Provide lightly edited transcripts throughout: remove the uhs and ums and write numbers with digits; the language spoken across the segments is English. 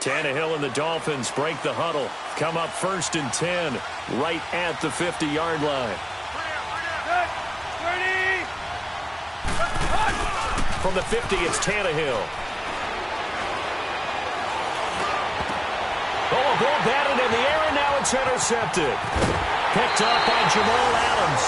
Tannehill and the Dolphins break the huddle. Come up 1st and 10, right at the 50-yard line. From the 50, it's Tannehill. Oh, a ball batted in the air, and now it's intercepted. Picked up by Jamal Adams.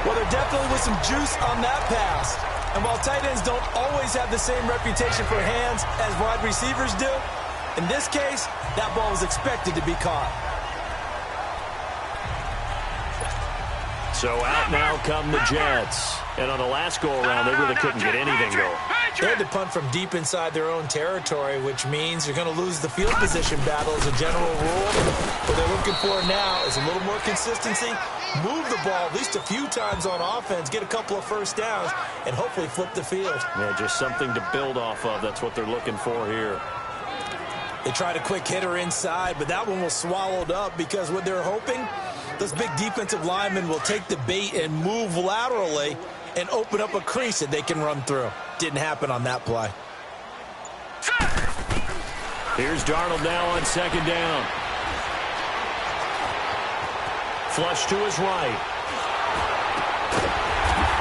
Well, there definitely was some juice on that pass. And while tight ends don't always have the same reputation for hands as wide receivers do, in this case, that ball was expected to be caught. So out now come the Jets. And on the last go-around, they really couldn't get anything going. They had to punt from deep inside their own territory, which means you're going to lose the field position battle as a general rule. What they're looking for now is a little more consistency, move the ball at least a few times on offense, get a couple of first downs, and hopefully flip the field. Yeah, just something to build off of. That's what they're looking for here. They tried a quick hitter inside, but that one was swallowed up because what they're hoping, those big defensive linemen will take the bait and move laterally and open up a crease that they can run through. Didn't happen on that play. Here's Darnold now on 2nd down. Flush to his right.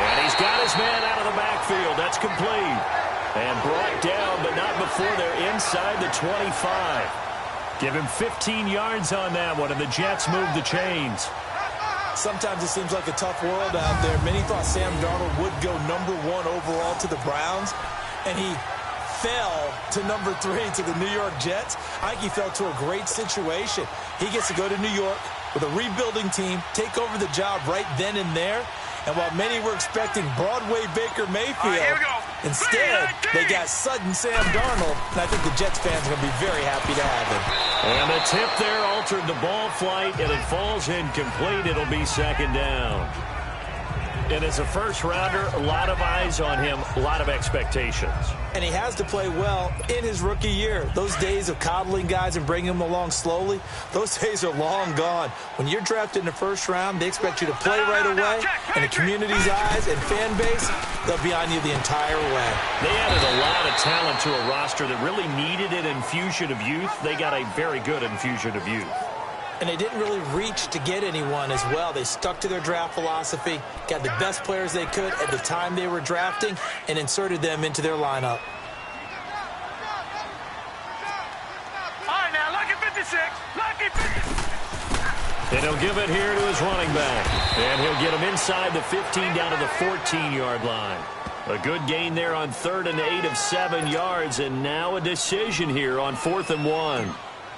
And he's got his man out of the backfield. That's complete. And brought down, but not before they're inside the 25. Give him 15 yards on that one, and the Jets move the chains. Sometimes it seems like a tough world out there. Many thought Sam Darnold would go #1 overall to the Browns, and he fell to #3 to the New York Jets. I think he fell to a great situation. He gets to go to New York with a rebuilding team, take over the job right then and there. And while many were expecting Broadway Baker Mayfield, instead they got sudden Sam Darnold, and I think the Jets fans are going to be very happy to have him. And the tip there altered the ball flight, and it falls incomplete. It'll be 2nd down. And as a first-rounder, a lot of eyes on him, a lot of expectations. And he has to play well in his rookie year. Those days of coddling guys and bringing them along slowly, those days are long gone. When you're drafted in the 1st round, they expect you to play right away, and the community's eyes and fan base, they'll be on you the entire way. They added a lot of talent to a roster that really needed an infusion of youth. They got a very good infusion of youth. And they didn't really reach to get anyone as well. They stuck to their draft philosophy, got the best players they could at the time they were drafting, and inserted them into their lineup. All right, now, lucky 56. Lucky 56. And he'll give it here to his running back. And he'll get him inside the 15 down to the 14-yard line. A good gain there on 3rd and 8 of 7 yards, and now a decision here on 4th and 1.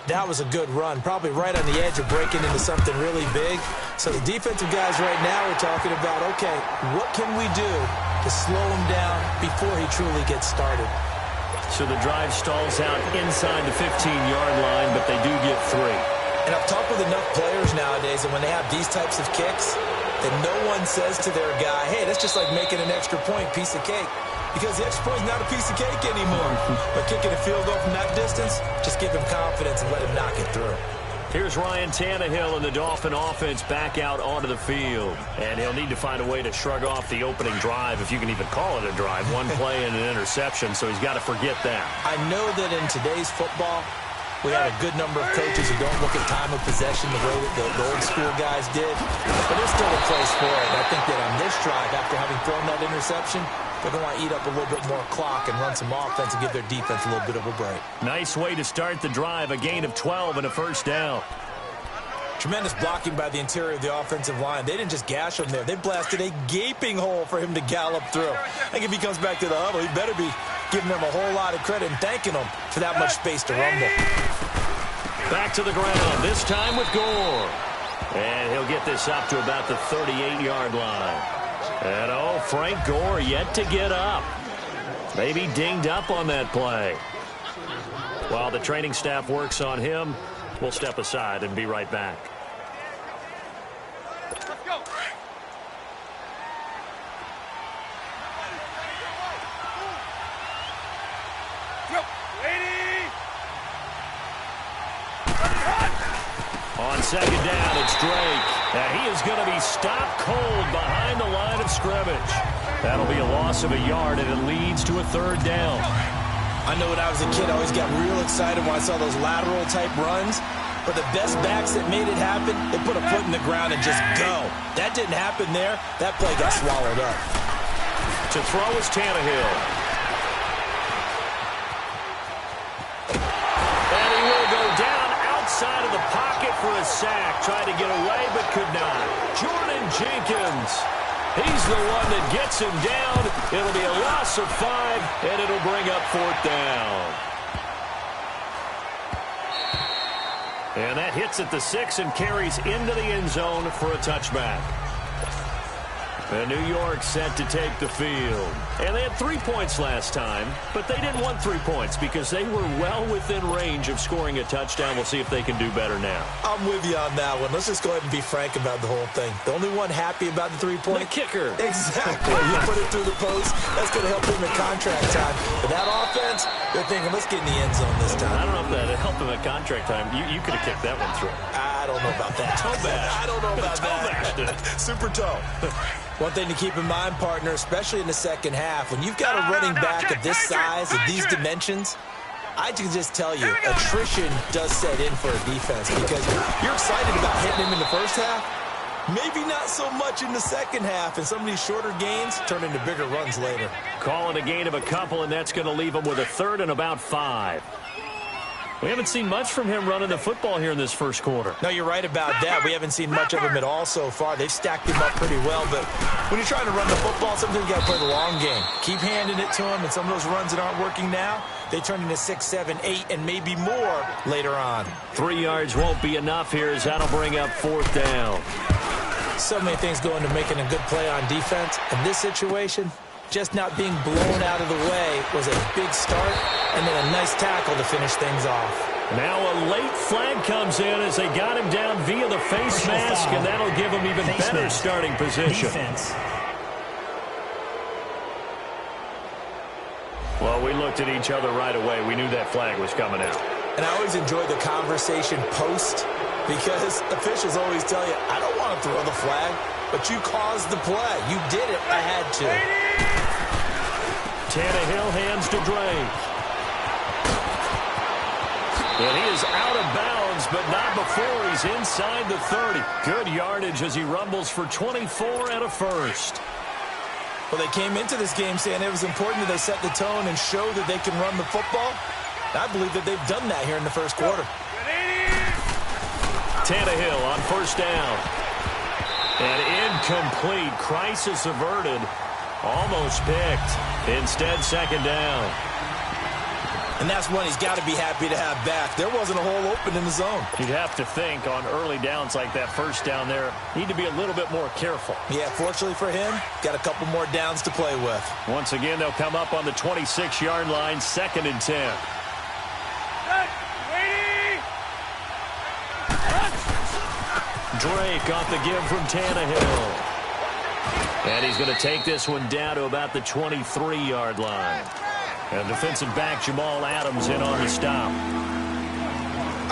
That was a good run, probably right on the edge of breaking into something really big. So the defensive guys right now are talking about, okay, what can we do to slow him down before he truly gets started? So the drive stalls out inside the 15-yard line, but they do get 3. And I've talked with enough players nowadays, and when they have these types of kicks, that no one says to their guy, hey, that's just like making an extra point, piece of cake. Because the extra point is not a piece of cake anymore. But kicking a field goal from that distance, just give him confidence and let him knock it through. Here's Ryan Tannehill and the Dolphin offense back out onto the field. And he'll need to find a way to shrug off the opening drive, if you can even call it a drive. One play and an interception, so he's got to forget that. I know that in today's football, we have a good number of coaches who don't look at time of possession the way that the old school guys did. But there's still a place for it. And I think that on this drive, after having thrown that interception, they're going to want to eat up a little bit more clock and run some offense and give their defense a little bit of a break. Nice way to start the drive, a gain of 12 and a 1st down. Tremendous blocking by the interior of the offensive line. They didn't just gash him there. They blasted a gaping hole for him to gallop through. I think if he comes back to the huddle, he better be giving them a whole lot of credit and thanking them for that much space to rumble. Back to the ground, this time with Gore. And he'll get this up to about the 38-yard line. And, oh, Frank Gore yet to get up. Maybe dinged up on that play. While the training staff works on him, we'll step aside and be right back. Let's go. On 2nd down, it's Drake. And he is going to be stopped cold behind the line of scrimmage. That'll be a loss of a yard, and it leads to a third down. I know when I was a kid, I always got real excited when I saw those lateral-type runs. But the best backs that made it happen, they put a foot in the ground and just go. That didn't happen there. That play got swallowed up. To throw is Tannehill. And he will go down outside of the pocket for a sack. Tried to get away, but could not. Jordan Jenkins. He's the one that gets him down. It'll be a loss of 5, and it'll bring up 4th down. And that hits at the 6 and carries into the end zone for a touchback. And New York set to take the field. And they had 3 points last time, but they didn't want 3 points because they were well within range of scoring a touchdown. We'll see if they can do better now. I'm with you on that one. Let's just go ahead and be frank about the whole thing. The only one happy about the 3-point? The kicker. Exactly. You put it through the post. That's going to help him in contract time. But that offense, they're thinking, let's get in the end zone this time. I don't know if that helped him at contract time. You could have kicked that one through. I don't know about that. Toe bash. I don't know about that. Super toe. One thing to keep in mind, partner, especially in the second half, when you've got a running back of this size, of these dimensions, I can just tell you, attrition does set in for a defense because you're excited about hitting him in the first half. Maybe not so much in the second half, and some of these shorter gains turn into bigger runs later. Calling a gain of a couple, and that's going to leave him with a 3rd and about 5. We haven't seen much from him running the football here in this first quarter. No, you're right about that. We haven't seen much of him at all so far. They've stacked him up pretty well, but when you're trying to run the football, sometimes you got to play the long game. Keep handing it to him, and some of those runs that aren't working now, they turn into 6, 7, 8, and maybe more later on. 3 yards won't be enough here as that'll bring up 4th down. So many things go into making a good play on defense. In this situation, just not being blown out of the way was a big start, and then a nice tackle to finish things off. Now a late flag comes in as they got him down via the face mask, and that'll give him even better starting position. Defense. Well, we looked at each other right away. We knew that flag was coming out. And I always enjoy the conversation post because officials always tell you, I don't want to throw the flag, but you caused the play. You did it. I had to. Tannehill hands to Drake. And he is out of bounds, but not before he's inside the 30. Good yardage as he rumbles for 24 and a 1st. Well, they came into this game saying it was important that they set the tone and show that they can run the football. I believe that they've done that here in the first quarter. Tannehill on 1st down. And incomplete. Crisis averted. Almost picked. Instead, 2nd down. And that's one he's got to be happy to have back. There wasn't a hole open in the zone. You'd have to think on early downs like that 1st down there, need to be a little bit more careful. Yeah, fortunately for him, got a couple more downs to play with. Once again, they'll come up on the 26-yard line, 2nd and 10. Drake off the give from Tannehill. And he's going to take this one down to about the 23-yard line. And defensive back Jamal Adams in on the stop.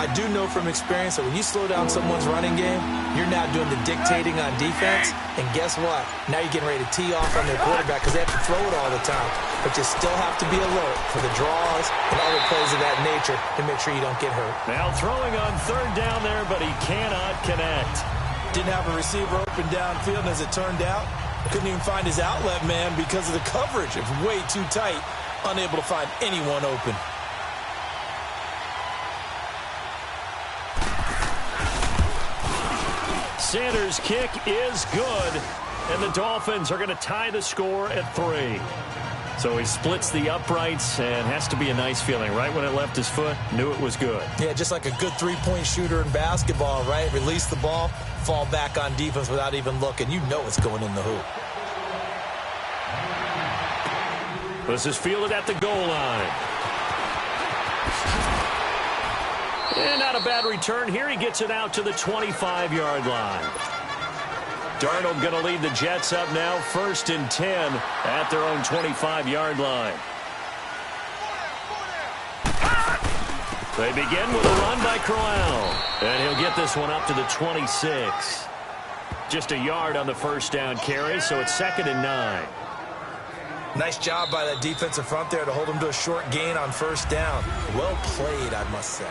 I do know from experience that when you slow down someone's running game, you're now doing the dictating on defense. And guess what? Now you're getting ready to tee off on their quarterback because they have to throw it all the time. But you still have to be alert for the draws and other plays of that nature to make sure you don't get hurt. Now throwing on 3rd down there, but he cannot connect. Didn't have a receiver open downfield, and as it turned out, couldn't even find his outlet man because of the coverage. It was way too tight, unable to find anyone open. Sanders' kick is good, and the Dolphins are going to tie the score at 3. So he splits the uprights, and has to be a nice feeling. Right when it left his foot, knew it was good. Yeah, just like a good three-point shooter in basketball, right? Release the ball, fall back on defense without even looking. You know it's going in the hoop. This is fielded at the goal line. And not a bad return here. He gets it out to the 25-yard line. Darnold going to lead the Jets up now, 1st and 10 at their own 25-yard line. They begin with a run by Crowell. And he'll get this one up to the 26. Just a yard on the 1st down carry, so it's 2nd and 9. Nice job by that defensive front there to hold him to a short gain on first down. Well played, I must say.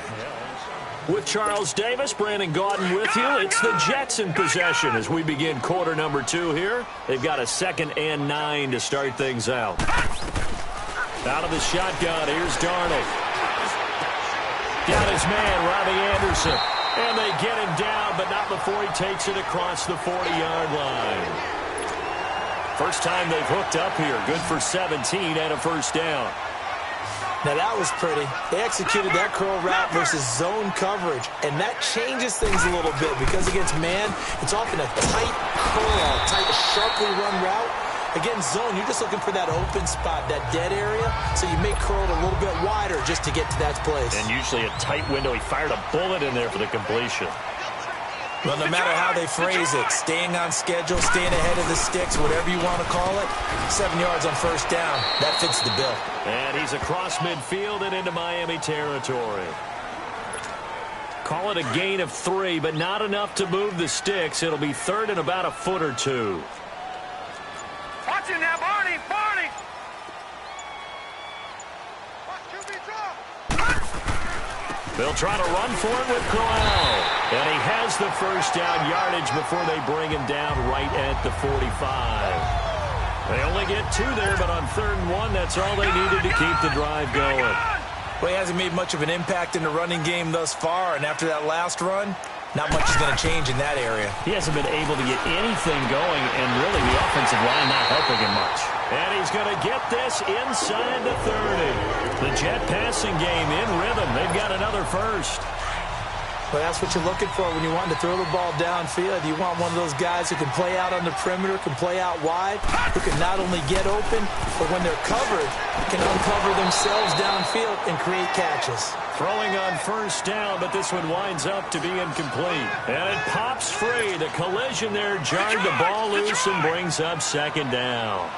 With Charles Davis, Brandon Gaudin with you. It's the Jets in possession as we begin quarter number 2 here. They've got a 2nd and 9 to start things out. Out of the shotgun, here's Darnold. Got his man, Robbie Anderson. And they get him down, but not before he takes it across the 40-yard line. First time they've hooked up here. Good for 17 and a first down. Now that was pretty. They executed that curl route versus zone coverage, and that changes things a little bit because against man, it's often a tight curl, tight, sharply run route. Against zone, you're just looking for that open spot, that dead area, so you make curl a little bit wider just to get to that place. And usually a tight window. He fired a bullet in there for the completion. Well, no matter how they phrase it, staying on schedule, staying ahead of the sticks, whatever you want to call it, 7 yards on first down, that fits the bill. And he's across midfield and into Miami territory. Call it a gain of 3, but not enough to move the sticks. It'll be 3rd and about a foot or 2. Watch it now, Barney, Barney. They'll try to run for it with Crowell. And he has the first down yardage before they bring him down right at the 45. They only get 2 there, but on 3rd and 1, that's all they needed to keep the drive going. Well, he hasn't made much of an impact in the running game thus far, and after that last run, not much is going to change in that area. He hasn't been able to get anything going, and really the offensive line not helping him much. And he's going to get this inside the 30. The Jet passing game in rhythm. They've got another first. Well, that's what you're looking for when you want to throw the ball downfield. You want one of those guys who can play out on the perimeter, can play out wide, who can not only get open, but when they're covered, can uncover themselves downfield and create catches. Throwing on first down, but this one winds up to be incomplete. And it pops free. The collision there jarred the ball loose and brings up 2nd down.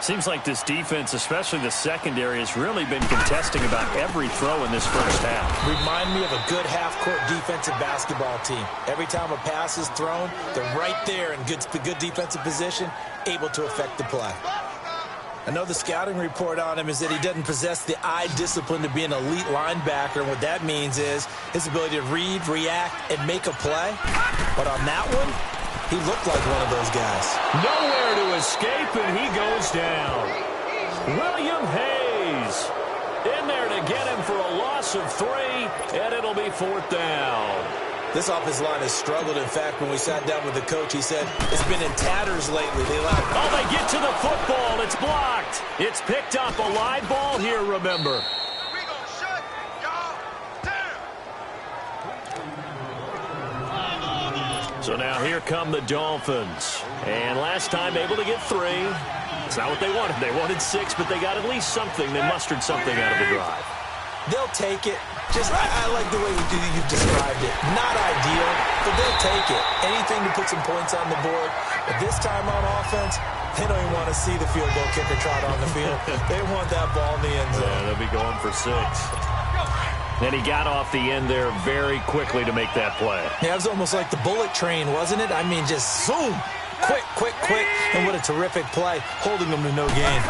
Seems like this defense, especially the secondary, has really been contesting about every throw in this first half. Remind me of a good half-court defensive basketball team. Every time a pass is thrown, they're right there in good defensive position, able to affect the play. I know the scouting report on him is that he doesn't possess the eye discipline to be an elite linebacker, and what that means is his ability to read, react, and make a play. But on that one, he looked like one of those guys. Nowhere to escape, and he goes down. William Hayes in there to get him for a loss of 3, and it'll be 4th down. This offensive line has struggled. In fact, when we sat down with the coach, he said it's been in tatters lately. Oh, they get to the football. It's blocked. It's picked up. A live ball here, remember. We gonna shut y'all down. So now here come the Dolphins. And last time able to get 3. It's not what they wanted. They wanted 6, but they got at least something. They mustered something out of the drive. They'll take it. I like the way you've described it. Not ideal, but they'll take it. Anything to put some points on the board. But this time on offense, they don't even want to see the field goal kicker trot on the field. They want that ball in the end zone. Yeah, they'll be going for 6. And he got off the end there very quickly to make that play. Yeah, it was almost like the bullet train, wasn't it? I mean, just zoom. Quick, quick, quick. And what a terrific play, holding them to no gain.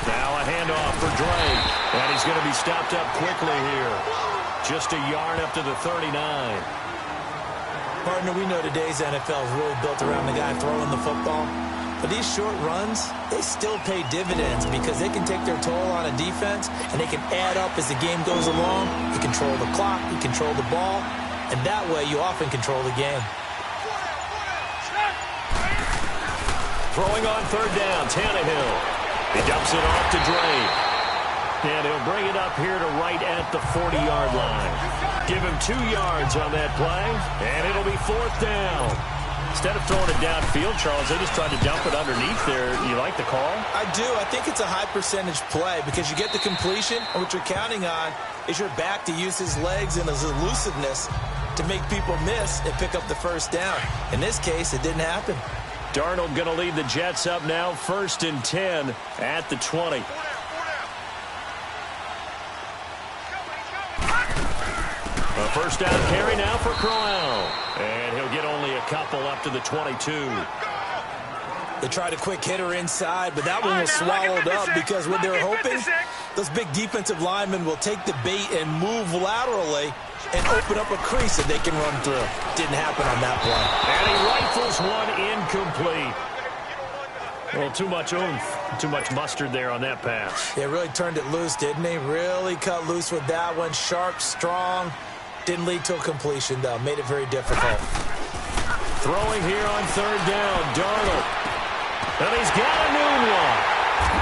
Now a handoff for Drake. And he's going to be stopped up quickly here. Just a yard up to the 39. Partner, we know today's NFL is really built around the guy throwing the football. But these short runs, they still pay dividends because they can take their toll on a defense and they can add up as the game goes along. You control the clock, you control the ball, and that way you often control the game. Throwing on 3rd down, Tannehill. He dumps it off to Drake. And he'll bring it up here to right at the 40-yard line. Give him 2 yards on that play, and it'll be 4th down. Instead of throwing it downfield, Charles, they just tried to dump it underneath there. You like the call? I do. I think it's a high-percentage play because you get the completion, and what you're counting on is your back to use his legs and his elusiveness to make people miss and pick up the first down. In this case, it didn't happen. Darnold going to lead the Jets up now, 1st and 10 at the 20. A first down carry now for Crowell. And he'll get only a couple up to the 22. They tried a quick hitter inside, but that one was swallowed up because what they were hoping, those big defensive linemen will take the bait and move laterally and open up a crease that they can run through. Didn't happen on that play. And he rifles one incomplete. Well, too much oomph, too much mustard there on that pass. They really turned it loose, didn't they? Really cut loose with that one. Sharp, strong. Didn't lead to a completion, though. Made it very difficult. Throwing here on third down, Darnold. And he's got a new one.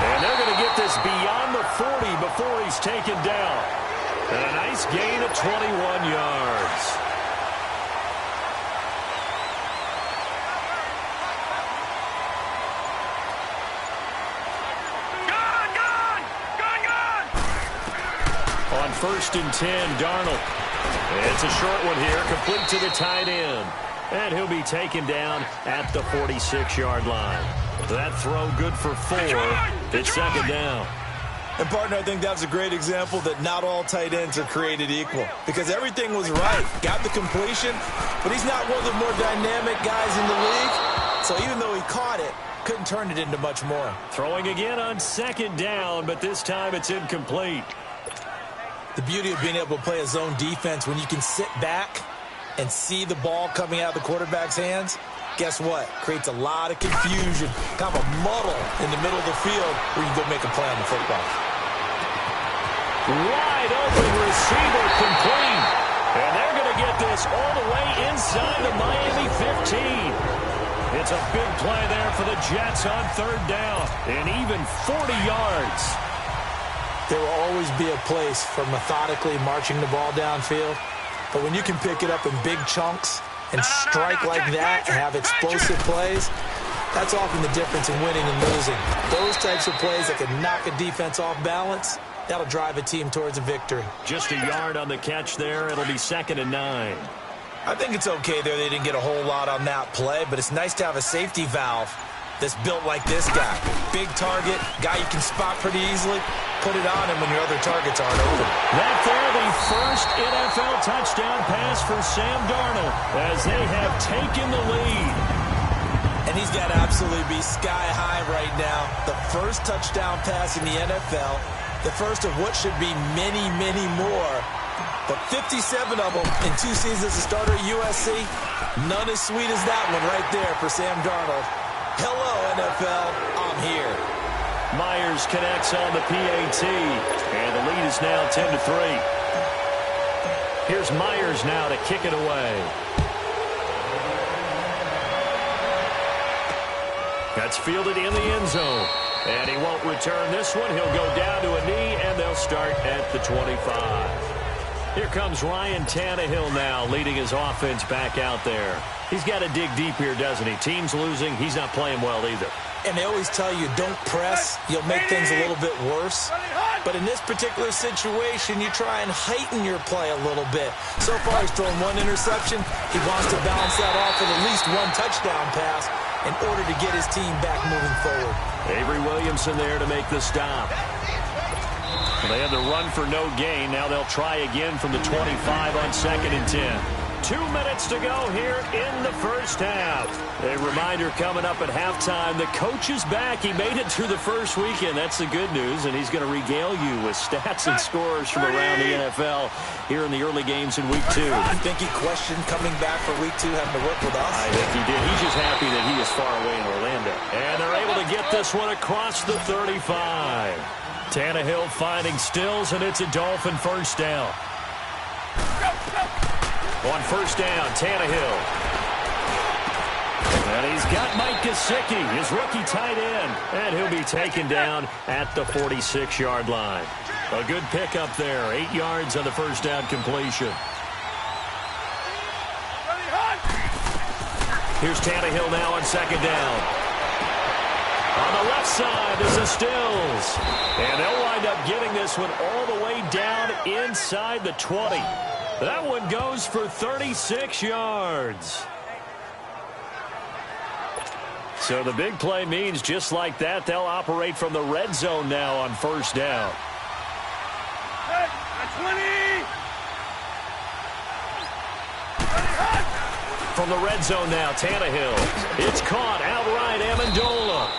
And they're going to get this beyond the 40 before he's taken down. And a nice gain of 21 yards. On 1st and 10, Darnold. It's a short one here, complete to the tight end. And he'll be taken down at the 46-yard line. That throw good for 4. It's second down. And, partner, I think that was a great example that not all tight ends are created equal. Because everything was right. Got the completion, but he's not one of the more dynamic guys in the league. So even though he caught it, couldn't turn it into much more. Throwing again on second down, but this time it's incomplete. The beauty of being able to play a zone defense when you can sit back and see the ball coming out of the quarterback's hands, guess what? Creates a lot of confusion, kind of a muddle in the middle of the field where you can go make a play on the football. Wide open receiver complete. And they're going to get this all the way inside the Miami 15. It's a big play there for the Jets on third down. And even 40 yards. There will always be a place for methodically marching the ball downfield. But when you can pick it up in big chunks and strike like that and have explosive plays, that's often the difference in winning and losing. Those types of plays that can knock a defense off balance, that'll drive a team towards a victory. Just a yard on the catch there. It'll be 2nd and 9. I think it's okay there. They didn't get a whole lot on that play, but it's nice to have a safety valve that's built like this guy. Big target, guy you can spot pretty easily. Put it on him when your other targets aren't open. That there, the first NFL touchdown pass for Sam Darnold as they have taken the lead. And he's got to absolutely be sky high right now. The first touchdown pass in the NFL. The first of what should be many, many more. But 57 of them in 2 seasons as a starter at USC. None as sweet as that one right there for Sam Darnold. Hello, NFL. I'm here. Myers connects on the PAT. And the lead is now 10-3. Here's Myers now to kick it away. That's fielded in the end zone. And he won't return this one. He'll go down to a knee, and they'll start at the 25. Here comes Ryan Tannehill now, leading his offense back out there. He's got to dig deep here, doesn't he? Team's losing. He's not playing well either. And they always tell you, don't press. You'll make things a little bit worse. But in this particular situation, you try and heighten your play a little bit. So far, he's thrown 1 interception. He wants to balance that off with at least 1 touchdown pass in order to get his team back moving forward. Avery Williamson there to make the stop. They had the run for no gain. Now they'll try again from the 25 on 2nd and 10. 2 minutes to go here in the first half. A reminder coming up at halftime. The coach is back. He made it through the first weekend. That's the good news, and he's going to regale you with stats and scores from around the NFL here in the early games in Week 2. You think he questioned coming back for Week 2 having to work with us? I think he did. He's just happy that he is far away in Orlando. And they're able to get this one across the 35. Tannehill finding Stills, and it's a Dolphin first down. On first down, Tannehill. And he's got Mike Gesicki, his rookie tight end. And he'll be taken down at the 46-yard line. A good pickup there. 8 yards on the first down completion. Here's Tannehill now on second down. On the left side is a Stills. And they'll wind up getting this one all the way down inside the 20. That one goes for 36 yards. So the big play means just like that, they'll operate from the red zone now on first down. 20. from the red zone now, Tannehill. It's caught outright, Amendola.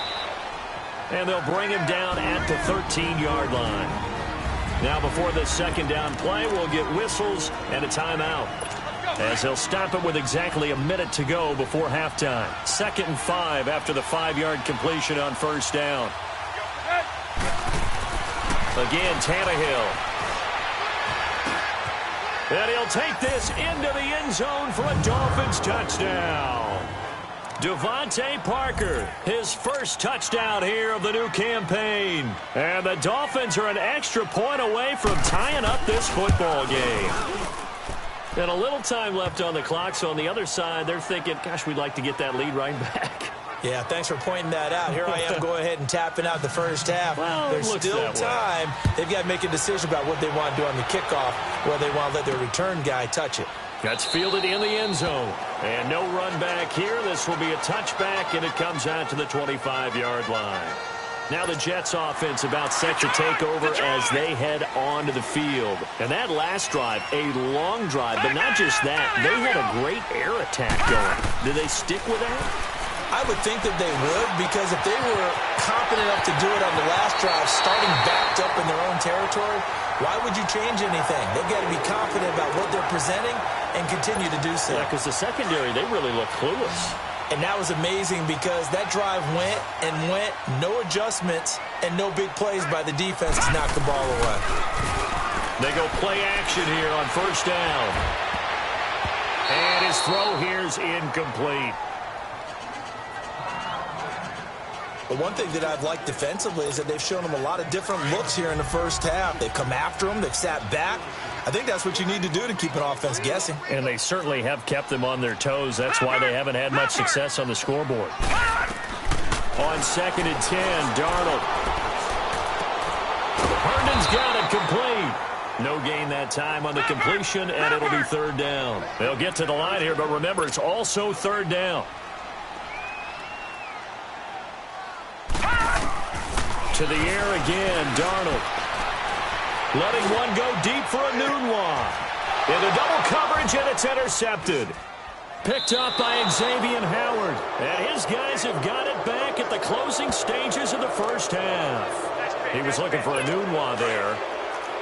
And they'll bring him down at the 13-yard line. Now before this second down play, we'll get whistles and a timeout, as they'll stop it with exactly a minute to go before halftime. 2nd and 5 after the 5-yard completion on first down. Again, Tannehill. And he'll take this into the end zone for a Dolphins touchdown. Devontae Parker, his first touchdown here of the new campaign. And the Dolphins are an extra point away from tying up this football game. And a little time left on the clock, so on the other side, they're thinking, gosh, we'd like to get that lead right back. Yeah, thanks for pointing that out. Here I am going ahead and tapping out the first half. Well, there's still time. They've got to make a decision about what they want to do on the kickoff, whether they want to let their return guy touch it. That's fielded in the end zone. And no run back here. This will be a touchback, and it comes out to the 25-yard line. Now the Jets offense about set to take over as they head onto the field. And that last drive, a long drive, but not just that. They had a great air attack going. Did they stick with that? I would think that they would, because if they were confident enough to do it on the last drive, starting backed up in their own territory, why would you change anything? They've got to be confident about what they're presenting and continue to do so. Yeah, because the secondary, they really look clueless. And that was amazing because that drive went and went, no adjustments, and no big plays by the defense to knock the ball away. They go play action here on first down. And his throw here's incomplete. The one thing that I've liked defensively is that they've shown them a lot of different looks here in the first half. They've come after them. They've sat back. I think that's what you need to do to keep an offense guessing. And they certainly have kept them on their toes. That's why they haven't had much success on the scoreboard. On 2nd and 10, Darnold. Herndon's got it complete. No gain that time on the completion, and it'll be 3rd down. They'll get to the line here, but remember, it's also 3rd down. To the air again, Darnold. Letting one go deep for a Nunwa. Into double coverage, and it's intercepted. Picked up by Xavier Howard. And his guys have got it back at the closing stages of the first half. He was looking for a Nunwa there.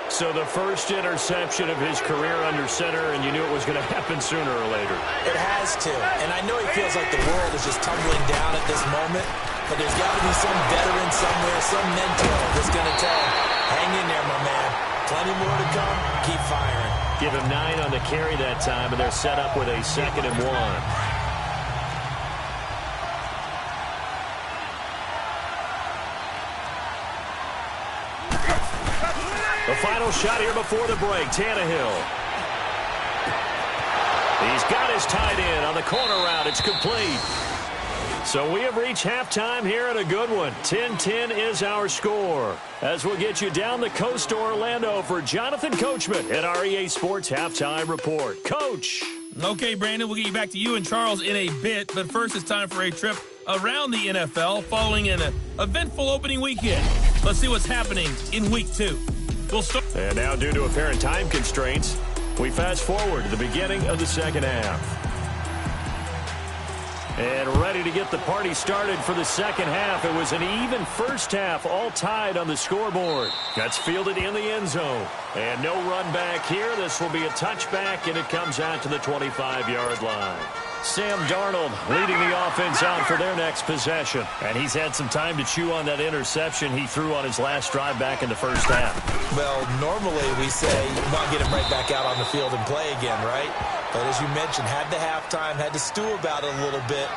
So the first interception of his career under center, and you knew it was going to happen sooner or later. It has to. And I know he feels like the world is just tumbling down at this moment. But there's got to be some veteran somewhere, some mentor that's going to tell him, hang in there, my man. Plenty more to come. Keep firing. Give him 9 on the carry that time, and they're set up with a 2nd and 1. The final shot here before the break, Tannehill. He's got his tight end on the corner route. It's complete. So we have reached halftime here at a good one. 10-10 is our score. As we'll get you down the coast to Orlando for Jonathan Coachman at our EA Sports Halftime Report. Coach. Okay, Brandon, we'll get you back to you and Charles in a bit. But first, it's time for a trip around the NFL following an eventful opening weekend. Let's see what's happening in Week 2. We'll start. And now, due to apparent time constraints, we fast forward to the beginning of the second half. And ready to get the party started for the second half. It was an even first half, all tied on the scoreboard. That's fielded in the end zone. And no run back here. This will be a touchback, and it comes out to the 25-yard line. Sam Darnold leading the offense out for their next possession. And he's had some time to chew on that interception he threw on his last drive back in the first half. Well, normally we say you want to get him right back out on the field and play again, right? But as you mentioned, had the halftime, had to stew about it a little bit.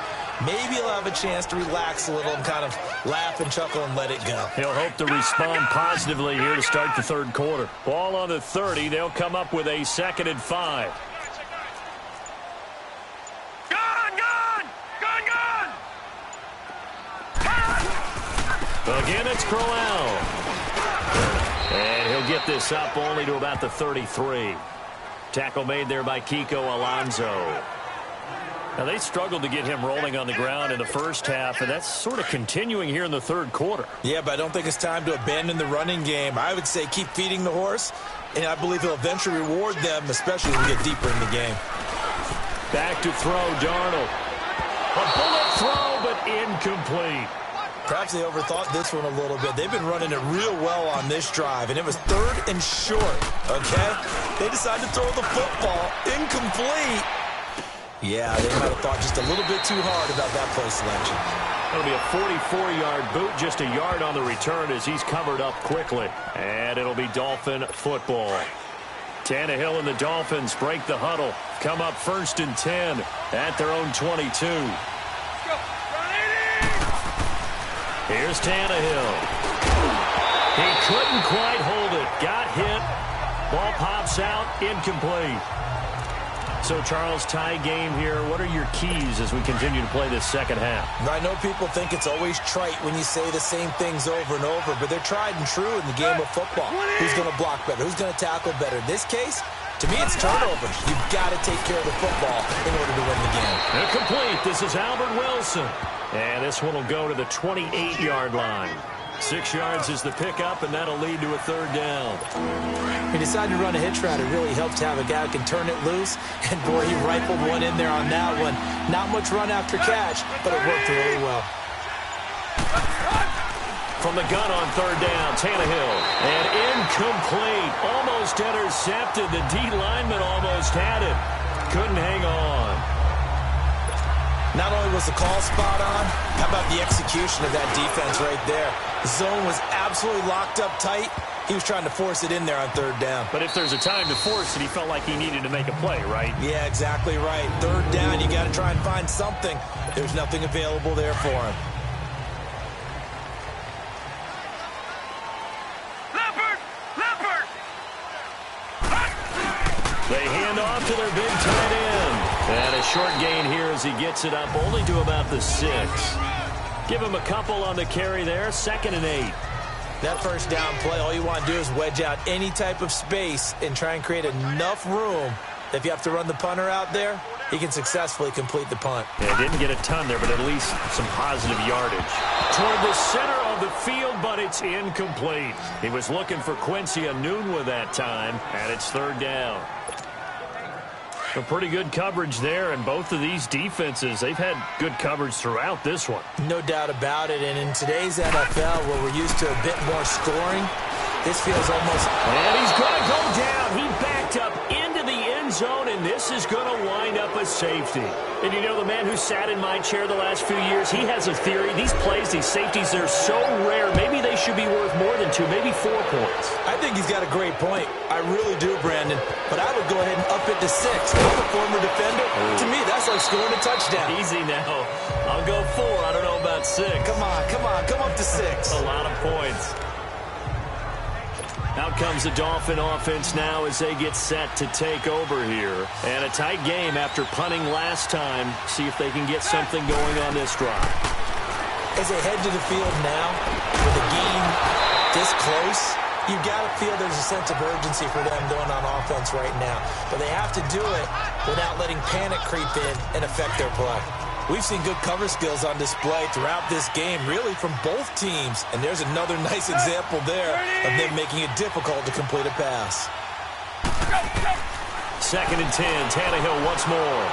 Maybe he'll have a chance to relax a little and kind of laugh and chuckle and let it go. He'll hope to respond positively here to start the third quarter. Ball on the 30. They'll come up with a 2nd and 5. Again, it's Crowell. And he'll get this up only to about the 33. Tackle made there by Kiko Alonso. Now, they struggled to get him rolling on the ground in the first half, and that's sort of continuing here in the third quarter. Yeah, but I don't think it's time to abandon the running game. I would say keep feeding the horse, and I believe he'll eventually reward them, especially as we get deeper in the game. Back to throw, Darnold. A bullet throw, but incomplete. Perhaps they overthought this one a little bit. They've been running it real well on this drive, and it was 3rd and short, okay? They decided to throw the football. Incomplete. Yeah, they might have thought just a little bit too hard about that play selection. That'll be a 44-yard boot, just a yard on the return as he's covered up quickly. And it'll be Dolphin football. Tannehill and the Dolphins break the huddle. Come up 1st and 10 at their own 22. Here's Tannehill. He couldn't quite hold it. Got hit. Ball pops out. Incomplete. So, Charles, tie game here. What are your keys as we continue to play this second half? I know people think it's always trite when you say the same things over and over, but they're tried and true in the game of football. Who's going to block better? Who's going to tackle better? In this case, to me, it's turnovers. You've got to take care of the football in order to win the game. Incomplete. This is Albert Wilson. And this one will go to the 28-yard line. 6 yards is the pickup, and that'll lead to a 3rd down. He decided to run a hitch route. It really helps to have a guy who can turn it loose. And, boy, he rifled one in there on that one. Not much run after catch, but it worked really well. From the gun on 3rd down, Tannehill. And incomplete. Almost intercepted. The D lineman almost had it. Couldn't hang on. Not only was the call spot on, how about the execution of that defense right there? The zone was absolutely locked up tight. He was trying to force it in there on 3rd down. But if there's a time to force it, he felt like he needed to make a play, right? Yeah, exactly right. 3rd down, you got to try and find something. There's nothing available there for him. They hand off to their big tight end. And a short gain here as he gets it up only to about the 6. Give him a couple on the carry there. 2nd and 8. That 1st down play, all you want to do is wedge out any type of space and try and create enough room. If you have to run the punter out there, he can successfully complete the punt. Yeah, didn't get a ton there, but at least some positive yardage. Toward the center of the field, but it's incomplete. He was looking for Quincy Enunwa that time, and it's 3rd down. A pretty good coverage there, and both of these defenses, they've had good coverage throughout this one. No doubt about it, and in today's NFL, where we're used to a bit more scoring, this feels almost... And he's going to go down. He backed up into the end zone, and this is going to wind up a safety. And you know, the man who sat in my chair the last few years, he has a theory. These plays, these safeties, they're so rare. Maybe they should be worth more than 2, maybe 4 points. I think he's got a great point. I really do, Brandon. But I would go ahead and up it to 6. I'm a former defender. To me, that's like scoring a touchdown. Easy now. I'll go 4. I don't know about 6. Come on. Come up to 6. A lot of points. Out comes the Dolphin offense now as they get set to take over here. And a tight game after punting last time. See if they can get something going on this drive. As they head to the field now, with the game this close, you've got to feel there's a sense of urgency for them going on offense right now. But they have to do it without letting panic creep in and affect their play. We've seen good cover skills on display throughout this game, really from both teams. And there's another nice example there of them making it difficult to complete a pass. 2nd and 10. Tannehill once more.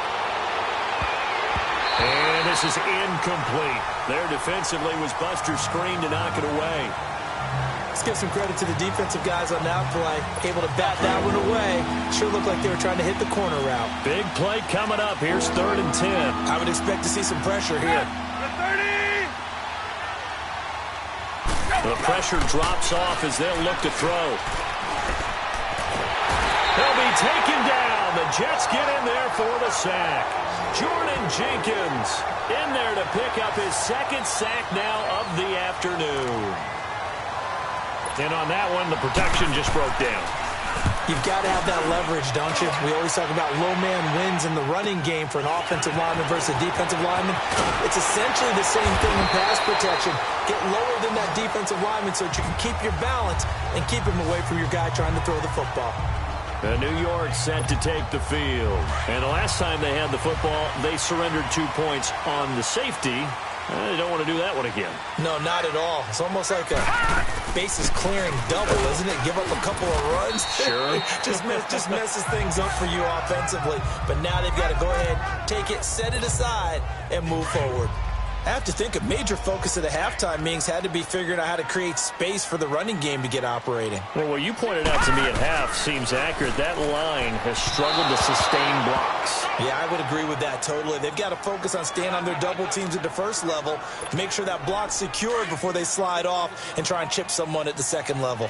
And this is incomplete. There defensively was Buster's screen to knock it away. Let's give some credit to the defensive guys on that play. Able to bat that one away. Sure looked like they were trying to hit the corner route. Big play coming up. Here's 3rd and 10. I would expect to see some pressure here. The pressure drops off as they'll look to throw. They'll be taken down. The Jets get in there for the sack. Jordan Jenkins in there to pick up his 2nd sack now of the afternoon. And on that one, the protection just broke down. You've got to have that leverage, don't you? We always talk about low man wins in the running game for an offensive lineman versus a defensive lineman. It's essentially the same thing in pass protection. Get lower than that defensive lineman so that you can keep your balance and keep him away from your guy trying to throw the football. New York set to take the field. And the last time they had the football, they surrendered 2 points on the safety. They don't want to do that one again. No, not at all. It's almost like a bases clearing double, isn't it? Give up a couple of runs. Sure. just messes things up for you offensively. But now they've got to go ahead, take it, set it aside, and move forward. I have to think a major focus of the halftime meetings had to be figuring out how to create space for the running game to get operating. Well, what you pointed out to me at half seems accurate. That line has struggled to sustain blocks. Yeah, I would agree with that totally. They've got to focus on staying on their double teams at the first level, make sure that block's secured before they slide off and try and chip someone at the second level.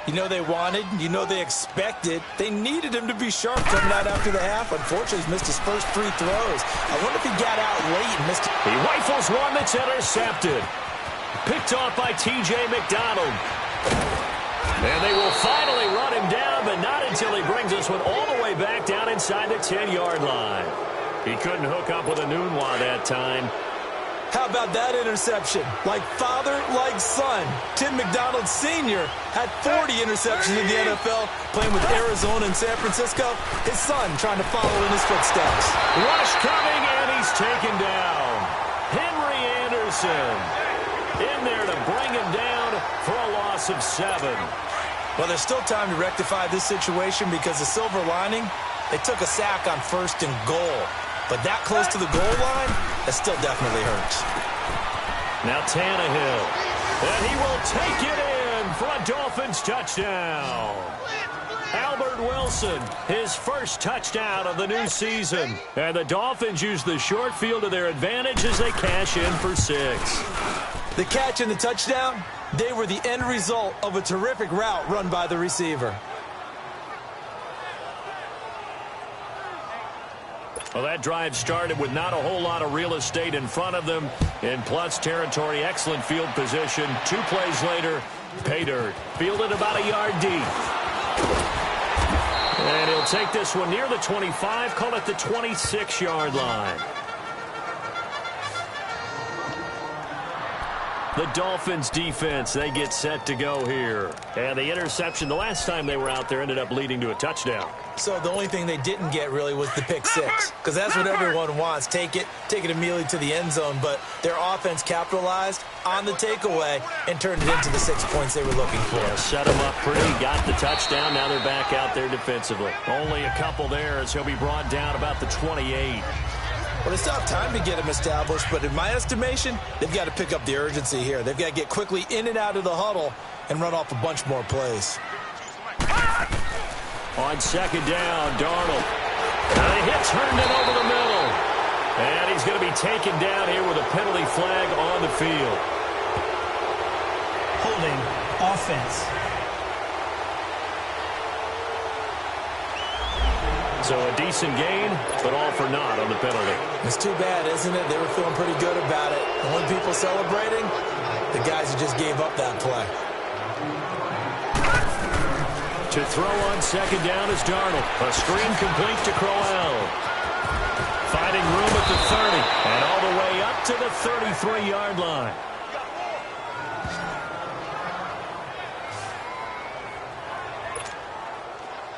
You know they wanted, you know they expected. They needed him to be sharp coming out after the half. Unfortunately, he's missed his first 3 throws. I wonder if he got out late and missed it. He rifles one that's intercepted. Picked off by T.J. McDonald. And they will finally run him down, but not until he brings this one all the way back down inside the 10-yard line. He couldn't hook up with a Nunwa that time. How about that interception? Like father, like son. Tim McDonald Sr. had 40 interceptions in the NFL, playing with Arizona and San Francisco. His son trying to follow in his footsteps. Rush coming, and he's taken down. Henry Anderson in there to bring him down for a loss of 7. Well, there's still time to rectify this situation because the silver lining, they took a sack on 1st and goal. But that close to the goal line, that still definitely hurts. Now Tannehill. And he will take it in for a Dolphins touchdown. Albert Wilson, his first touchdown of the new season. And the Dolphins use the short field to their advantage as they cash in for 6. The catch and the touchdown, they were the end result of a terrific route run by the receiver. Well, that drive started with not a whole lot of real estate in front of them. In plus territory, excellent field position. 2 plays later, pay dirt. Fielded about a yard deep. And he'll take this one near the 25, call it the 26-yard line. The Dolphins defense, they get set to go here. And the interception the last time they were out there ended up leading to a touchdown. So the only thing they didn't get really was the pick 6, because that's what everyone wants. Take it immediately to the end zone, but their offense capitalized on the takeaway and turned it into the 6 points they were looking for. Yeah, set them up pretty, got the touchdown. Now they're back out there defensively. Only a couple there as he'll be brought down about the 28. Well, they still have time to get him established, but in my estimation, they've got to pick up the urgency here. They've got to get quickly in and out of the huddle and run off a bunch more plays. On 2nd down, Darnold. And a hit turned it over the middle. And he's going to be taken down here with a penalty flag on the field. Holding offense. So a decent gain, but all for naught on the penalty. It's too bad, isn't it? They were feeling pretty good about it. The only people celebrating, the guys who just gave up that play. To throw on 2nd down is Darnold. A screen complete to Crowell. Finding room at the 30. And all the way up to the 33-yard line.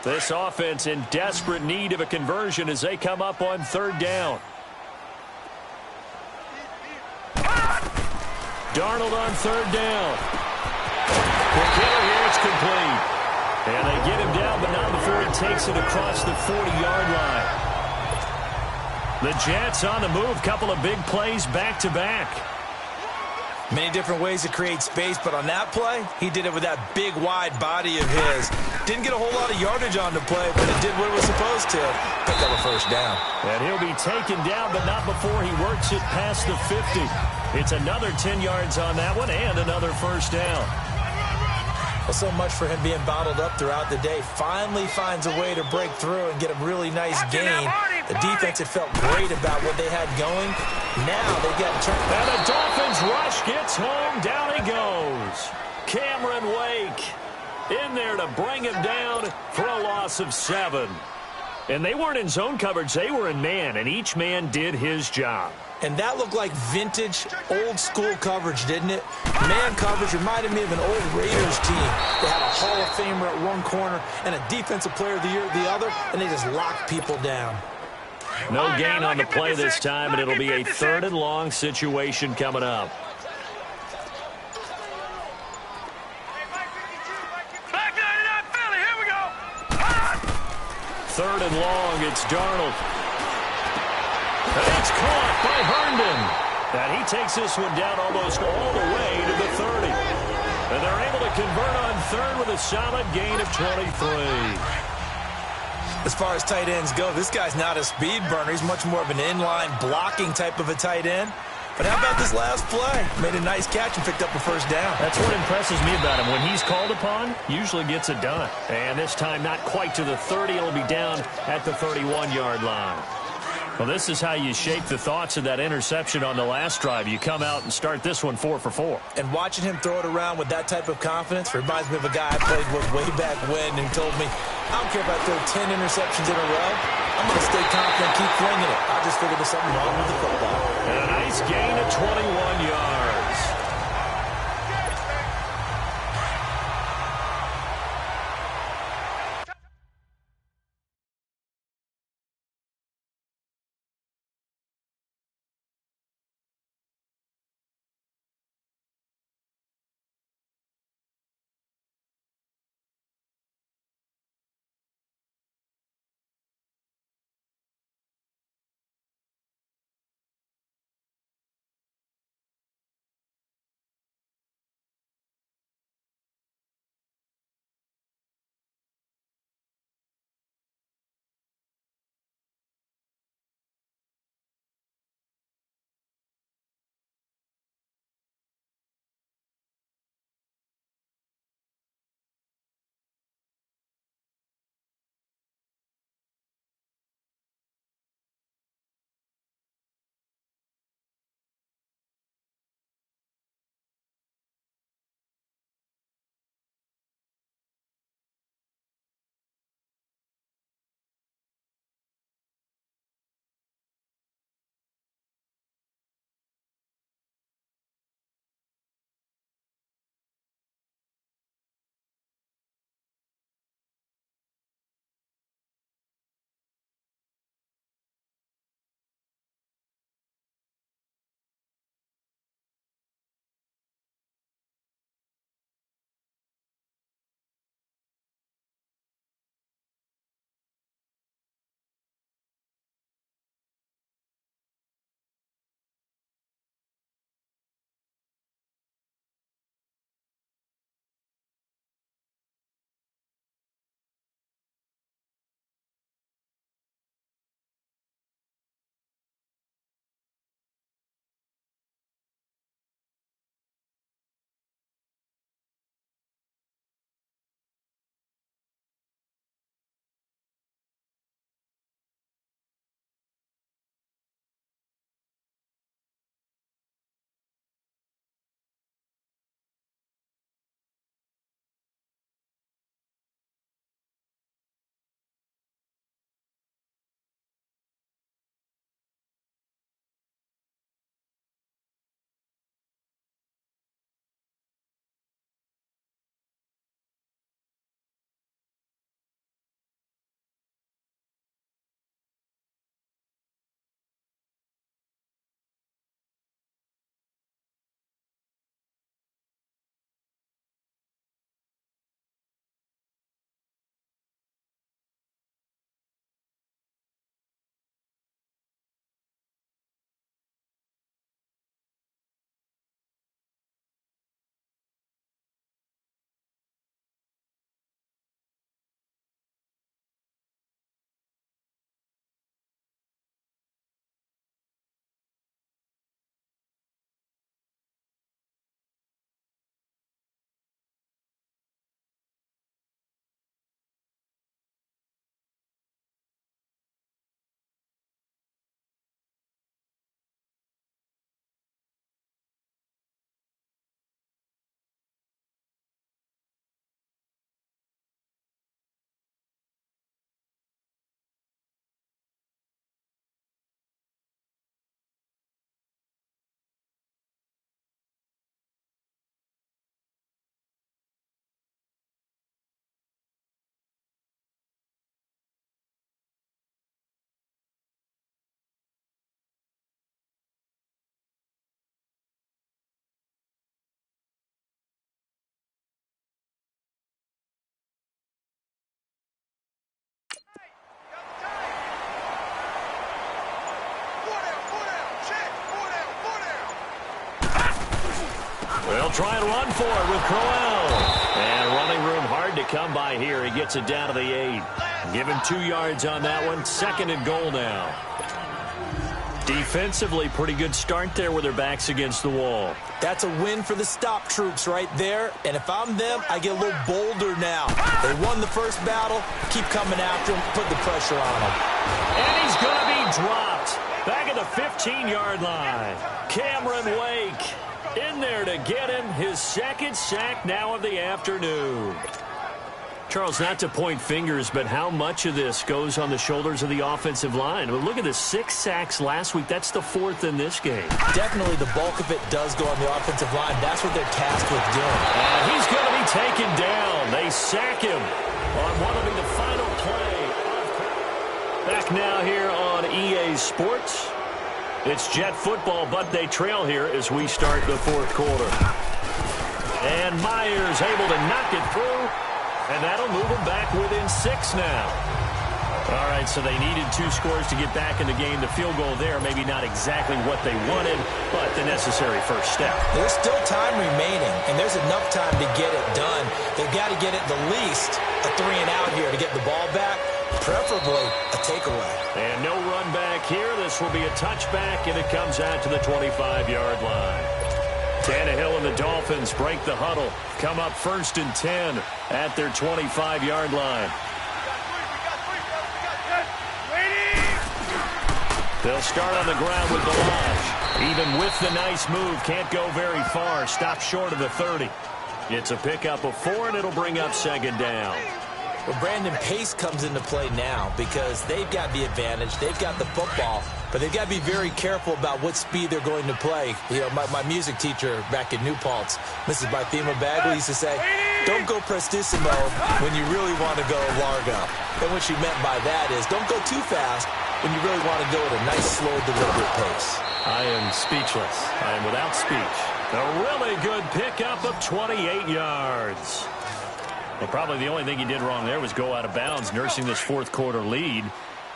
This offense in desperate need of a conversion as they come up on 3rd down. Darnold on 3rd down. Quick hitter here, it's complete. And they get him down, but not before he takes it across the 40-yard line. The Jets on the move, couple of big plays back-to-back. Many different ways to create space, but on that play, he did it with that big, wide body of his. Didn't get a whole lot of yardage on the play, but it did what it was supposed to. Pick up a 1st down. And he'll be taken down, but not before he works it past the 50. It's another 10 yards on that one and another 1st down. Well, so much for him being bottled up throughout the day. Finally finds a way to break through and get a really nice gain. The defense had felt great about what they had going. Now they got to turn. And the Dolphins rush gets home. Down he goes. Cameron Wake in there to bring him down for a loss of 7. And they weren't in zone coverage. They were in man, and each man did his job. And that looked like vintage, old-school coverage, didn't it? Man coverage reminded me of an old Raiders team. They had a Hall of Famer at one corner and a Defensive Player of the Year at the other, and they just locked people down. No gain on the play this time, and it'll be a 3rd and long situation coming up. Back 99 Philly, here we go. 3rd and long, it's Darnold. And it's caught by Herndon. And he takes this one down almost all the way to the 30. And they're able to convert on 3rd with a solid gain of 23. As far as tight ends go, this guy's not a speed burner. He's much more of an inline blocking type of a tight end. But how about this last play? Made a nice catch and picked up a first down. That's what impresses me about him. When he's called upon, usually gets it done. And this time not quite to the 30. It'll be down at the 31-yard line. Well, this is how you shape the thoughts of that interception on the last drive. You come out and start this one 4 for 4. And watching him throw it around with that type of confidence reminds me of a guy I played with way back when who told me, I don't care if I throw 10 interceptions in a row. I'm going to stay confident, keep flinging it. I just figured there's something wrong with the football. And a nice gain of 21 yards. They'll try and run for it with Crowell. And running room hard to come by here. He gets it down to the 8. Give him 2 yards on that one. 2nd and goal now. Defensively, pretty good start there with their backs against the wall. That's a win for the stop troops right there. And if I'm them, I get a little bolder now. They won the first battle. Keep coming after him. Put the pressure on him. And he's going to be dropped. Back at the 15-yard line. Cameron Wake in there to get him his 2nd sack now of the afternoon. Charles, not to point fingers, but how much of this goes on the shoulders of the offensive line? Well, look at the 6 sacks last week. That's the 4th in this game. Definitely the bulk of it does go on the offensive line. That's what they're tasked with doing. And he's going to be taken down. They sack him on what will be the final play. Back now here on EA Sports. It's Jet football, but they trail here as we start the 4th quarter. And Myers able to knock it through. And that'll move them back within 6 now. All right, so they needed 2 scores to get back in the game. The field goal there, maybe not exactly what they wanted, but the necessary first step. There's still time remaining, and there's enough time to get it done. They've got to get at the least a 3 and out here to get the ball back, preferably a takeaway. And no run back here. This will be a touchback, and it comes out to the 25-yard line. Tannehill and the Dolphins break the huddle. Come up 1st and 10 at their 25-yard line. They'll start on the ground with Balaj. Even with the nice move, can't go very far. Stop short of the 30. It's a pickup of 4, and it'll bring up 2nd down. Well, Brandon, pace comes into play now because they've got the advantage. They've got the football, but they've got to be very careful about what speed they're going to play. You know, my music teacher back in New Paltz, Mrs. Bythema Bagley, used to say, don't go prestissimo when you really want to go largo. And what she meant by that is don't go too fast when you really want to go at a nice, slow, deliberate pace. I am speechless. I am without speech. A really good pickup of 28 yards. Well, probably the only thing he did wrong there was go out of bounds, nursing this 4th quarter lead.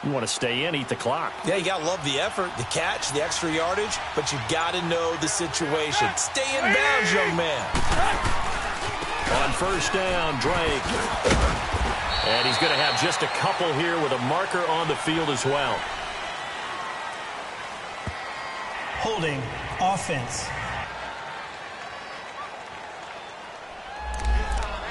You want to stay in, eat the clock. Yeah, you got to love the effort, the catch, the extra yardage, but you got to know the situation. Stay in bounds, young man. On 1st down, Drake. And he's going to have just a couple here with a marker on the field as well. Holding offense.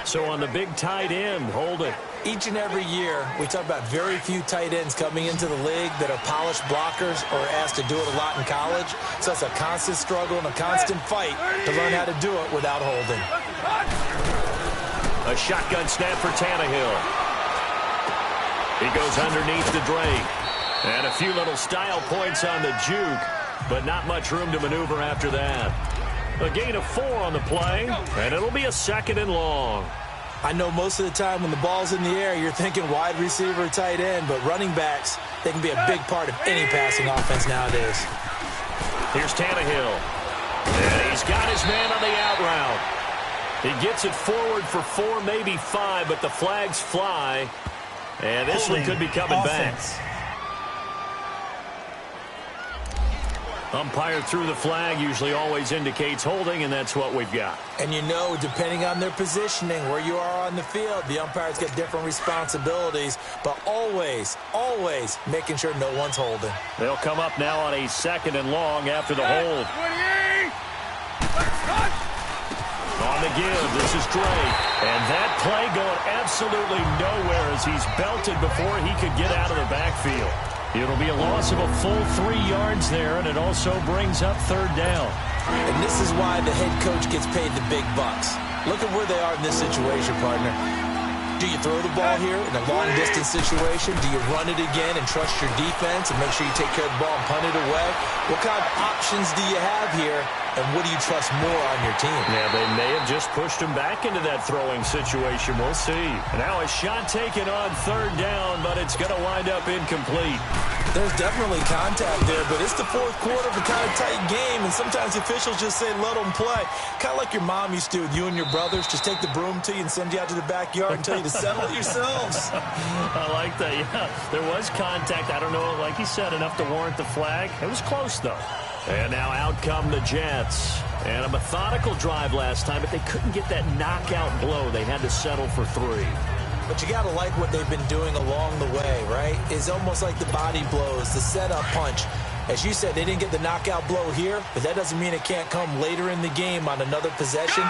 So on the big tight end, holding. Each and every year, we talk about very few tight ends coming into the league that are polished blockers or asked to do it a lot in college. So it's a constant struggle and a constant fight to learn how to do it without holding. A shotgun snap for Tannehill. He goes underneath the Drake. And a few little style points on the juke, but not much room to maneuver after that. A gain of 4 on the play, and it'll be a 2nd and long. I know most of the time when the ball's in the air, you're thinking wide receiver, tight end, but running backs, they can be a big part of any passing offense nowadays. Here's Tannehill. And he's got his man on the out route. He gets it forward for 4, maybe 5, but the flags fly. And this one could be coming back. Umpire threw the flag, usually always indicates holding, and that's what we've got. And you know, depending on their positioning, where you are on the field, the umpires get different responsibilities, but always, always making sure no one's holding. They'll come up now on a 2nd and long after the hold. On the give, this is Drake. And that play going absolutely nowhere as he's belted before he could get out of the backfield. It'll be a loss of a full 3 yards there, and it also brings up 3rd down. And this is why the head coach gets paid the big bucks. Look at where they are in this situation, partner. Do you throw the ball here in a long-distance situation? Do you run it again and trust your defense and make sure you take care of the ball and punt it away? What kind of options do you have here, and what do you trust more on your team? Yeah, they may have just pushed him back into that throwing situation. We'll see. Now a shot taken on 3rd down, but it's going to wind up incomplete. There's definitely contact there, but it's the 4th quarter of a kind of tight game, and sometimes officials just say, let them play. Kind of like your mom used to with you and your brothers. Just take the broom to you and send you out to the backyard and tell you to settle it yourselves. I like that, yeah. There was contact. I don't know, like you said, enough to warrant the flag. It was close, though. And now out come the Jets. And a methodical drive last time, but they couldn't get that knockout blow. They had to settle for 3. But you got to like what they've been doing along the way, right? It's almost like the body blows, the setup punch. As you said, they didn't get the knockout blow here, but that doesn't mean it can't come later in the game on another possession.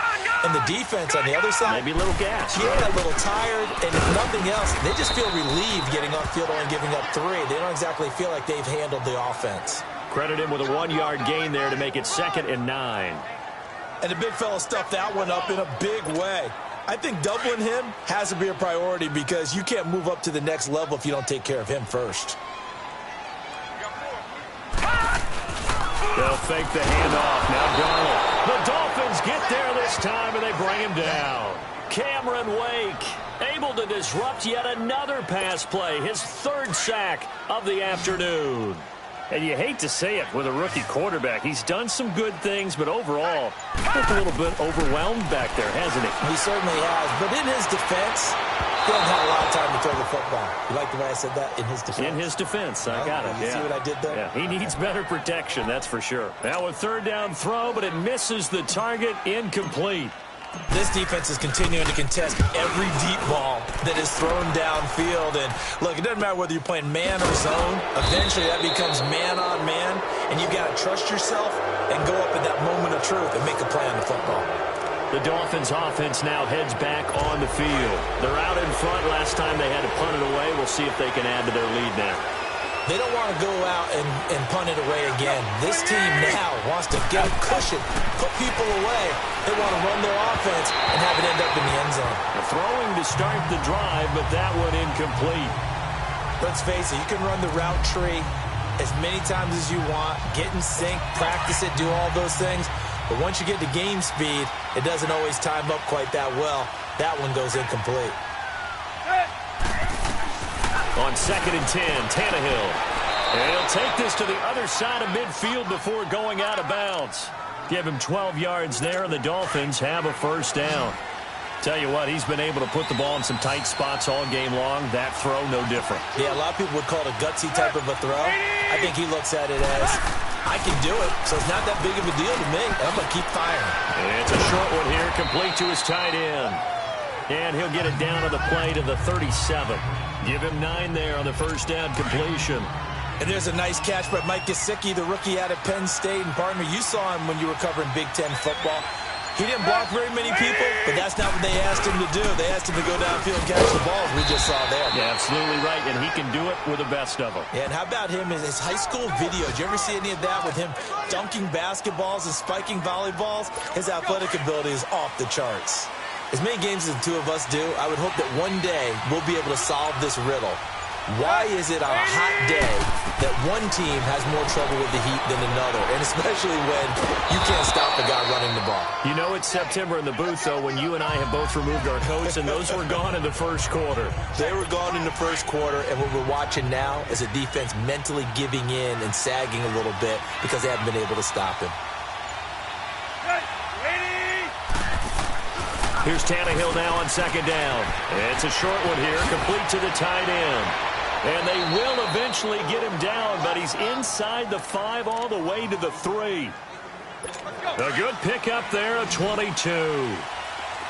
And the defense on the other side, maybe a little gas. Yeah, a little tired. And if nothing else, they just feel relieved getting upfield and giving up 3. They don't exactly feel like they've handled the offense. Credit him with a 1-yard gain there to make it 2nd and 9. And the big fella stuffed that one up in a big way. I think doubling him has to be a priority because you can't move up to the next level if you don't take care of him first. They'll fake the handoff. Now Darnold. The Dolphins get there this time, and they bring him down. Cameron Wake able to disrupt yet another pass play. His 3rd sack of the afternoon. And you hate to say it with a rookie quarterback. He's done some good things, but overall, looked a little bit overwhelmed back there, hasn't he? He certainly has. But in his defense, he hasn't had a lot of time to throw the football. You like the way I said that? In his defense? In his defense. I got it. You see what I did there? Yeah, he needs better protection, that's for sure. Now a 3rd down throw, but it misses the target. Incomplete. This defense is continuing to contest every deep ball that is thrown downfield. And, look, it doesn't matter whether you're playing man or zone. Eventually, that becomes man on man, and you've got to trust yourself and go up at that moment of truth and make a play on the football. The Dolphins offense now heads back on the field. They're out in front. Last time they had to punt it away. We'll see if they can add to their lead now. They don't want to go out and punt it away again. This team now wants to get a cushion, put people away. They want to run their offense and have it end up in the end zone. Throwing to start the drive, but that one incomplete. Let's face it, you can run the route tree as many times as you want, get in sync, practice it, do all those things. But once you get to game speed, it doesn't always time up quite that well. That one goes incomplete. On 2nd and 10, Tannehill. And he'll take this to the other side of midfield before going out of bounds. Give him 12 yards there, and the Dolphins have a 1st down. Tell you what, he's been able to put the ball in some tight spots all game long. That throw, no different. Yeah, a lot of people would call it a gutsy type of a throw. I think he looks at it as, I can do it, so it's not that big of a deal to me. I'm going to keep firing. And it's a short one here, complete to his tight end. And he'll get it down on the play to the 37. Give him 9 there on the 1st down completion. And there's a nice catch by Mike Gesicki, the rookie out of Penn State. And, partner, you saw him when you were covering Big Ten football. He didn't block very many people, but that's not what they asked him to do. They asked him to go downfield and catch the balls we just saw there. Yeah, absolutely right, and he can do it with the best of them. Yeah, and how about him in his high school video? Did you ever see any of that with him dunking basketballs and spiking volleyballs? His athletic ability is off the charts. As many games as the two of us do, I would hope that one day we'll be able to solve this riddle. Why is it on a hot day that one team has more trouble with the heat than another? And especially when you can't stop the guy running the ball. You know it's September in the booth, though, when you and I have both removed our coats, and those were gone in the 1st quarter. They were gone in the 1st quarter, and what we're watching now is a defense mentally giving in and sagging a little bit because they haven't been able to stop him. Here's Tannehill now on 2nd down. It's a short one here, complete to the tight end. And they will eventually get him down, but he's inside the 5 all the way to the 3. A good pickup there, a 22.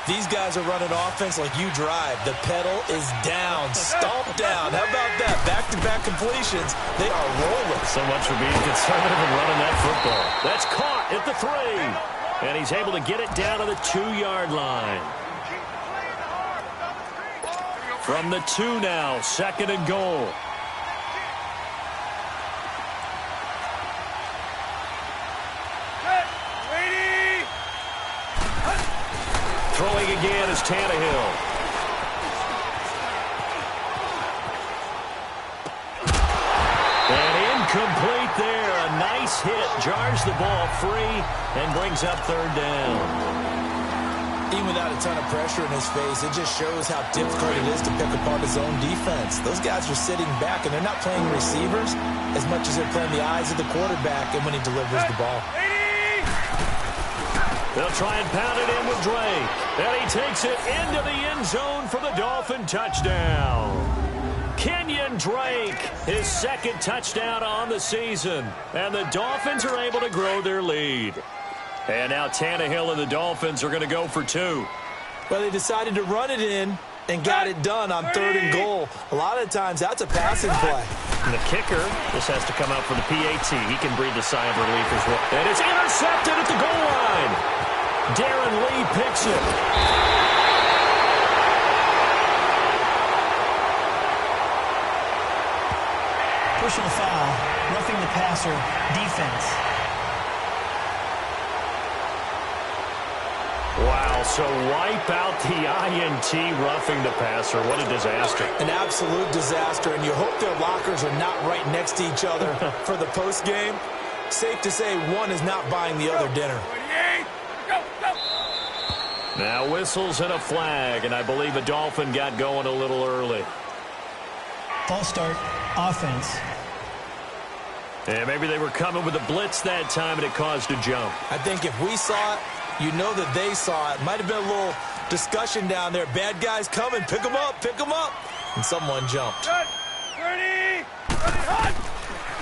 These guys are running offense like you drive. The pedal is down, stomped down. How about that? Back-to-back completions. They are rolling. So much for being conservative and running that football. That's caught at the 3. And he's able to get it down to the 2-yard line. From the 2 now, 2nd and goal. Throwing again is Tannehill. And incomplete there. A nice hit. Jars the ball free and brings up 3rd down. Even without a ton of pressure in his face, it just shows how difficult it is to pick apart his own defense. Those guys are sitting back, and they're not playing receivers as much as they're playing the eyes of the quarterback and when he delivers the ball. They'll try and pound it in with Drake. And he takes it into the end zone for the Dolphin touchdown. Kenyon Drake, his 2nd touchdown on the season. And the Dolphins are able to grow their lead. And now Tannehill and the Dolphins are going to go for 2. Well, they decided to run it in and got it done on 3rd and goal. A lot of times, that's a passing play. And the kicker, this has to come out for the PAT. He can breathe a sigh of relief as well. And it's intercepted at the goal line. Darren Lee picks it. Personal foul, roughing the passer, defense. Wow, so wipe out the INT, roughing the passer. What a disaster. An absolute disaster, and you hope their lockers are not right next to each other for the postgame. Safe to say one is not buying the other dinner. Now whistles and a flag, and I believe a Dolphin got going a little early. False start, offense. And maybe they were coming with a blitz that time, and it caused a jump. I think if we saw it, you know that they saw it. Might have been a little discussion down there. Bad guys coming. Pick them up. Pick them up. And someone jumped.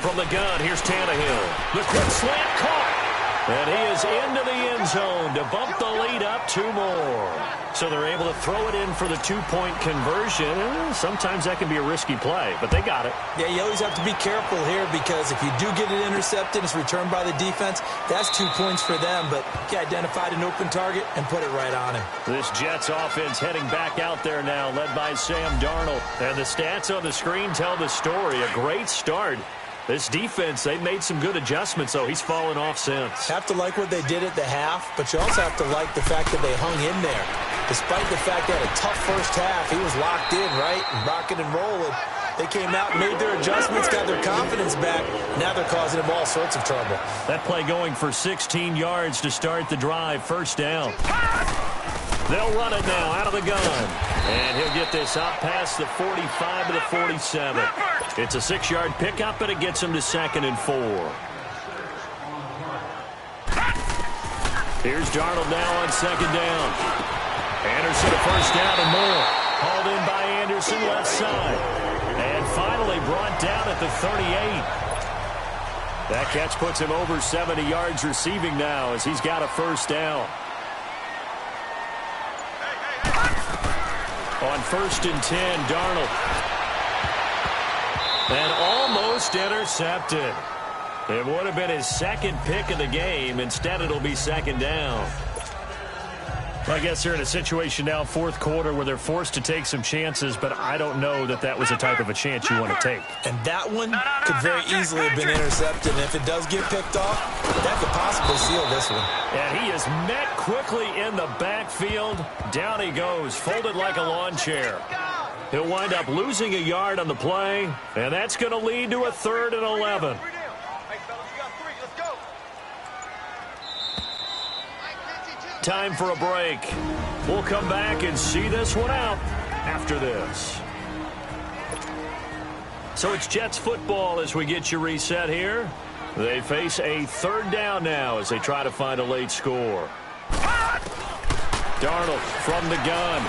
From the gun, here's Tannehill. The quick slant caught. And he is into the end zone to bump the lead up 2 more. So they're able to throw it in for the 2-point conversion. Sometimes that can be a risky play, but they got it. Yeah, you always have to be careful here because if you do get it intercepted, it's returned by the defense. That's 2 points for them, but he identified an open target and put it right on him. This Jets offense heading back out there now, led by Sam Darnold. And the stats on the screen tell the story. A great start. This defense, they've made some good adjustments, though. He's fallen off since. Have to like what they did at the half, but you also have to like the fact that they hung in there. Despite the fact they had a tough first half, he was locked in, right, and rocking and rolling. They came out and made their adjustments, got their confidence back. Now they're causing him all sorts of trouble. That play going for 16 yards to start the drive. First down. They'll run it now out of the gun. And he'll get this out past the 45 to the 47. It's a 6-yard pickup, and it gets him to 2nd and 4. Here's Darnold now on 2nd down. Anderson a first down and more. Hauled in by Anderson left side. And finally brought down at the 38. That catch puts him over 70 yards receiving now as he's got a first down. On 1st and 10, Darnold. And almost intercepted. It would have been his 2nd pick of the game. Instead, it'll be 2nd down. Well, I guess they're in a situation now, 4th quarter, where they're forced to take some chances, but I don't know that that was the type of a chance you want to take. And that one could very easily have been intercepted. And if it does get picked off, that could possibly seal this one. And he is met quickly in the backfield. Down he goes, folded like a lawn chair. He'll wind up losing a yard on the play, and that's going to lead to a 3rd and 11. Time for a break. We'll come back and see this one out after this. So it's Jets football as we get you reset here. They face a 3rd down now as they try to find a late score. Darnold from the gun.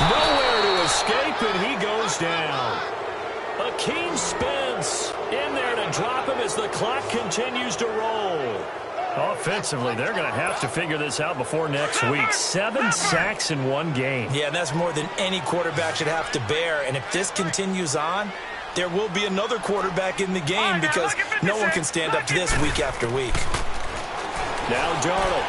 Nowhere to escape, and he goes down. Akeem Spence in there to drop him as the clock continues to roll. Offensively, they're going to have to figure this out before next week. 7 sacks in 1 game. Yeah, and that's more than any quarterback should have to bear. And if this continues on, there will be another quarterback in the game because no one can stand up to this week after week. Now Darnold.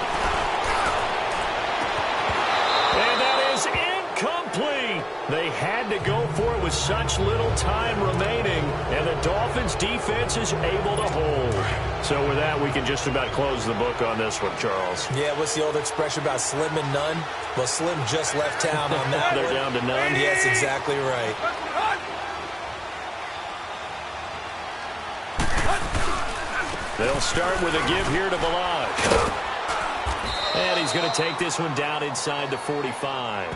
And that is incomplete. They had to go for it with such little time remaining, and the Dolphins' defense is able to hold. So with that, we can just about close the book on this one, Charles. Yeah, what's the old expression about slim and none? Well, Slim just left town on that They're one. down to none? Yes, exactly right. They'll start with a give here to Balaj. And he's going to take this one down inside the 45.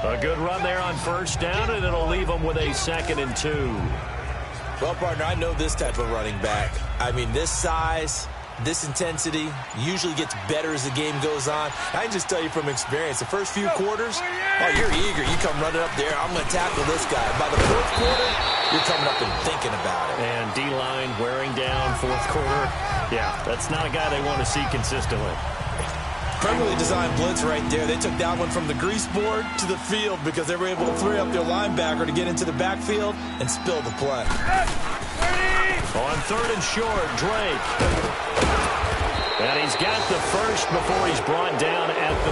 A good run there on 1st down, and it'll leave them with a 2nd and 2. Well, partner, I know this type of running back. I mean, this size, this intensity usually gets better as the game goes on. I can just tell you from experience, the first few quarters, oh, you're eager. You come running up there, I'm going to tackle this guy. By the 4th quarter, you're coming up and thinking about it. And D-line wearing down fourth quarter. Yeah, that's not a guy they want to see consistently. Perfectly designed blitz right there. They took that one from the grease board to the field because they were able to free up their linebacker to get into the backfield and spill the play. On third and short, Drake. And he's got the first before he's brought down at the